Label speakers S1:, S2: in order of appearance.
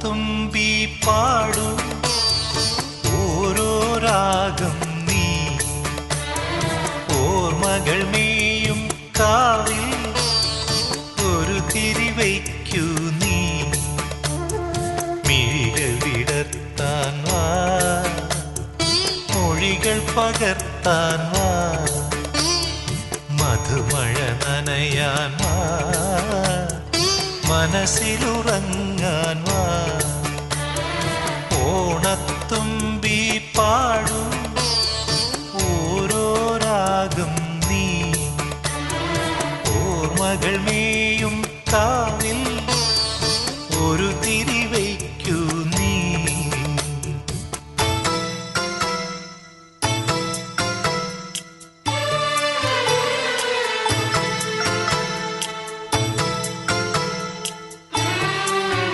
S1: ഓണത്തുമ്പി പാടൂ ഓരോ രാഗം നീ ഓർമ്മകൾ മേയും കാവിൽ ഒരു തിരിവയ്ക്കൂ നീ മിഴികൾ വിടർത്താൻ വാ മൊഴികൾ പകർത്താൻ വാ മധുമഴ നനയാൻ വാ മനസ്സിലുറങ്ങാൻ വാ ഓണത്തുമ്പി പാടൂ ഓരോ രാഗം നീ ഓർമ്മകൾ മേയും കാവിൽ ഒരു തിരിവേ